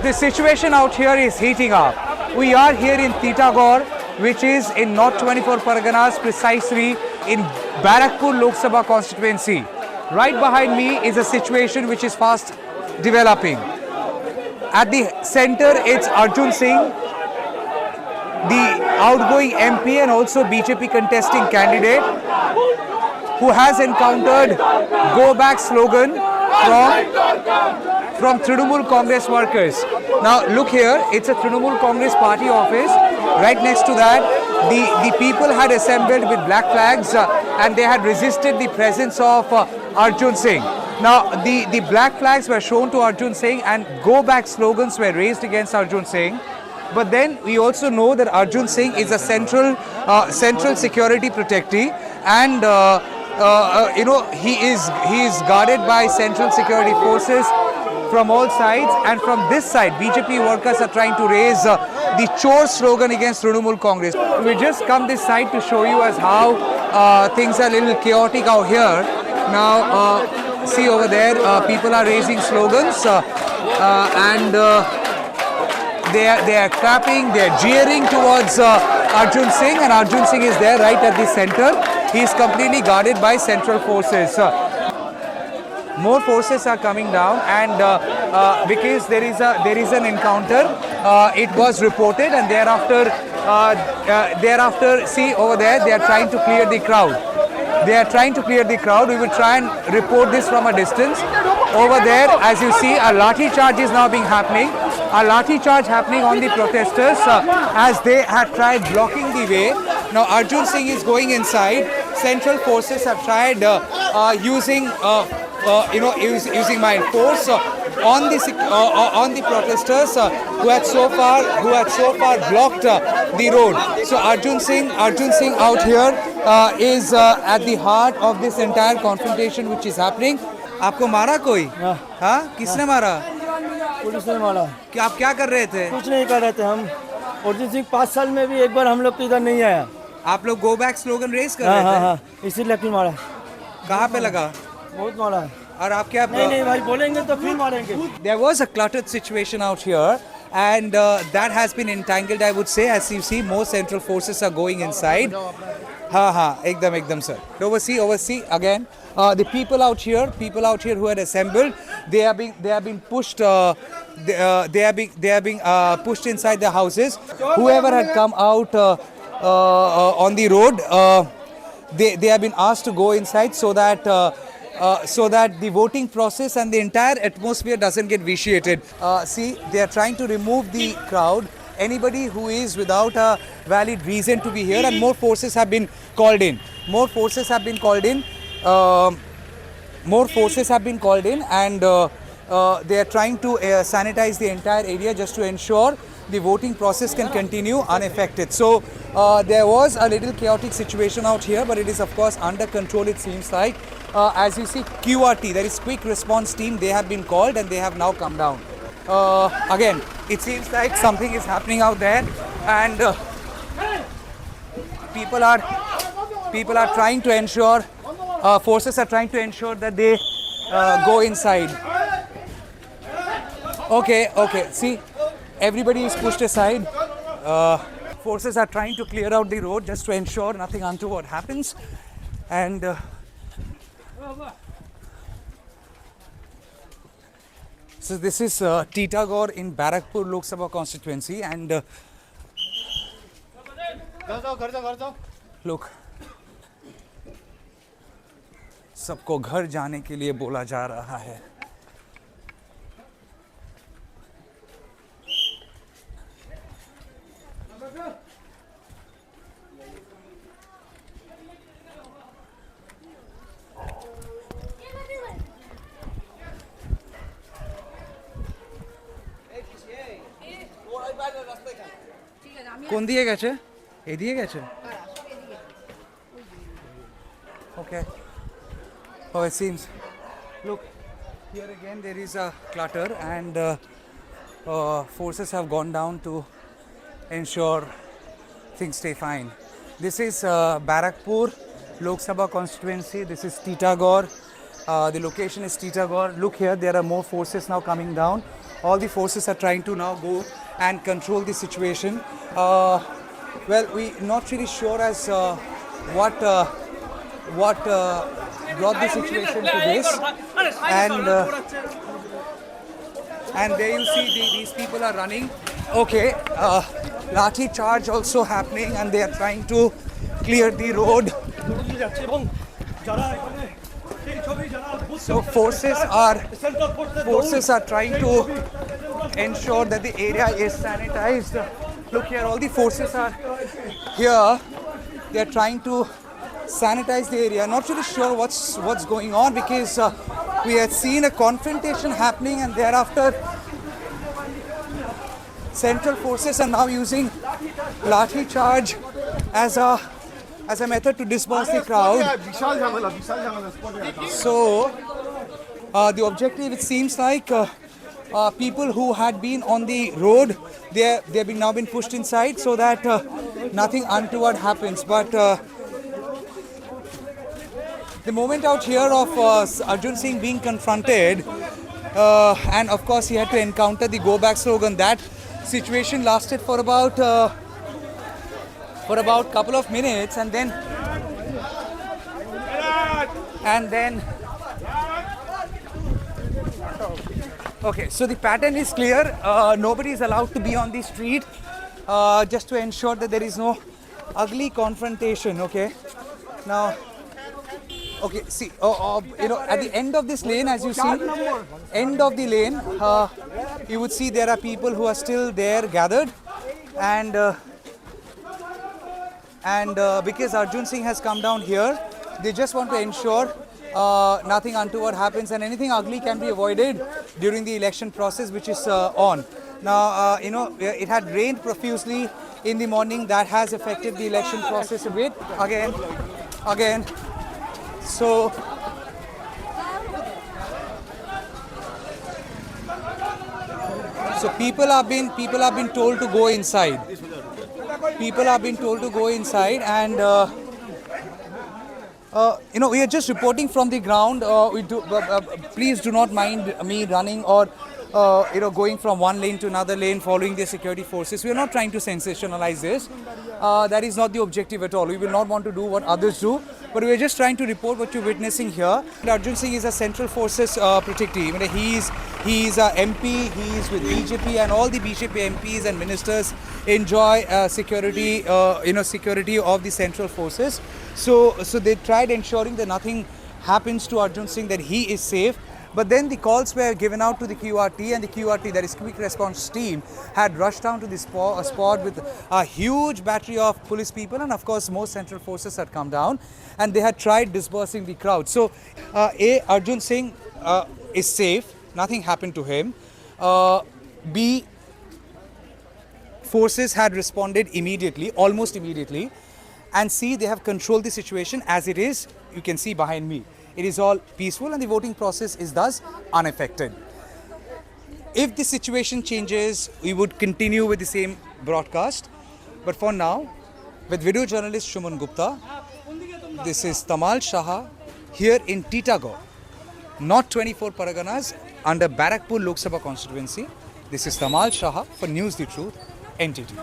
The situation out here is heating up. We are here in Titagarh, which is in North 24 Parganas, precisely in Barakpur Lok Sabha constituency. Right behind me is a situation which is fast developing. At the center, it's Arjun Singh, the outgoing MP and also BJP contesting candidate, who has encountered "Go Back" slogan from Trinamool Congress workers. Now look here, it's a Trinamool Congress party office. Right next to that, the people had assembled with black flags and they had resisted the presence of Arjun Singh. Now the black flags were shown to Arjun Singh and "Go Back" slogans were raised against Arjun Singh. But then we also know that Arjun Singh is a central security protectee, and he is guarded by central security forces from all sides. And from this side, BJP workers are trying to raise the "Chor" slogan against Trinamool Congress. We just come this side to show you as how things are a little chaotic out here. Now see over there, people are raising slogans and they are clapping, they are jeering towards Arjun Singh, and Arjun Singh is there right at the center. He is completely guarded by central forces. More forces are coming down, and because there is an encounter, it was reported, and thereafter, see over there, they are trying to clear the crowd. They are trying to clear the crowd. We will try and report this from a distance. Over there, as you see, a lathi charge is now being happening. A lathi charge happening on the protesters as they had tried blocking the way. Now Arjun Singh is going inside. Central forces have tried using mild force on the protesters who had so far blocked the road. So Arjun Singh out here is at the heart of this entire confrontation which is happening. आपको मारा कोई? हाँ, किसने मारा? Police ने मारा। कि आप क्या कर रहे थे? कुछ नहीं कर रहे थे हम। अर्जुन सिंह 5 साल में भी एक बार हम लोग के इधर नहीं आया। आप लोग "Go Back" स्लोगन रेस कर रहे थे? हाँ, इसीलिए क्यों मारा? कहाँ पे लगा? बहुत मारा है। और आप क्या? नहीं भाई, बोलेंगे तो फिर मारेंगे। There was a cluttered situation out here, and that has been entangled, I would say. As you see, more central forces are going inside. Ekdam sir. Oversee again. The people out here who had assembled, they are being pushed. They are being pushed inside their houses. Whoever had come out on the road, they have been asked to go inside so that the voting process and the entire atmosphere doesn't get vitiated. See, they are trying to remove the crowd. Anybody who is without a valid reason to be here, and more forces have been called in. And they are trying to sanitize the entire area just to ensure the voting process can continue unaffected. So there was a little chaotic situation out here, but it is of course under control, it seems like. As you see, QRT, there is quick response team, they have been called and they have now come down. Again, it seems like something is happening out there, and people are trying to ensure, forces are trying to ensure that they go inside. Okay, see, everybody is pushed aside. Forces are trying to clear out the road just to ensure nothing untoward happens. And so this is Titagarh in Barakpur Lok Sabha constituency, and look, सबको घर जाने के लिए बोला जा रहा है. কোন দিকে গেছে? এদিকে গেছে? Okay. Oh, it seems. Look, here again there is a clutter, and forces have gone down to ensure things stay fine. This is Barakpur Lok Sabha constituency. This is Titagarh, The location is Titagore. Look here, there are more forces now coming down. All the forces are trying to now go and control the situation. Well, we're not really sure as what brought the situation to this. And there you see these people are running. Okay, lathi charge also happening, and they are trying to clear the road. So forces are trying to ensure that the area is sanitized. Look here, all the forces are here. They are trying to sanitize the area. Not really sure what's going on, because we had seen a confrontation happening, and thereafter central forces are now using lathi charge as a method to disperse the crowd. So the objective, it seems like, people who had been on the road, they've now been pushed inside so that nothing untoward happens. But the moment out here of Arjun Singh being confronted, and of course he had to encounter the go back slogan, that situation lasted for about couple of minutes, and then okay, so the pattern is clear. Nobody is allowed to be on the street, just to ensure that there is no ugly confrontation. Okay, now, okay, see, at the end of this lane, as you see, end of the lane, you would see there are people who are still there gathered, and because Arjun Singh has come down here, they just want to ensure nothing untoward happens, and anything ugly can be avoided during the election process, which is on. Now, it had rained profusely in the morning. That has affected the election process a bit. Again. So people have been told to go inside. People have been told to go inside, and we are just reporting from the ground. Please do not mind me running or going from one lane to another lane, following the security forces. We are not trying to sensationalize this. That is not the objective at all. We will not want to do what others do, but we are just trying to report what you're witnessing here. Arjun Singh is a central forces protectee. He is a MP. He is with BJP, and all the BJP MPs and ministers enjoy security of the central forces. So they tried ensuring that nothing happens to Arjun Singh, that he is safe. But then the calls were given out to the QRT, and the QRT, that is Quick Response Team, had rushed down to the spot with a huge battery of police people, and of course most central forces had come down, and they had tried dispersing the crowd. So Arjun Singh is safe, nothing happened to him. B, forces had responded immediately, almost immediately, and C, they have controlled the situation as it is. You can see behind me. It is all peaceful, and the voting process is thus unaffected. If the situation changes, we would continue with the same broadcast. But for now, with video journalist Shuman Gupta, this is Tamal Shah here in Titagore, North 24 Parganas, under Barakpur Lok Sabha constituency. This is Tamal Shah for News the Truth, NTT.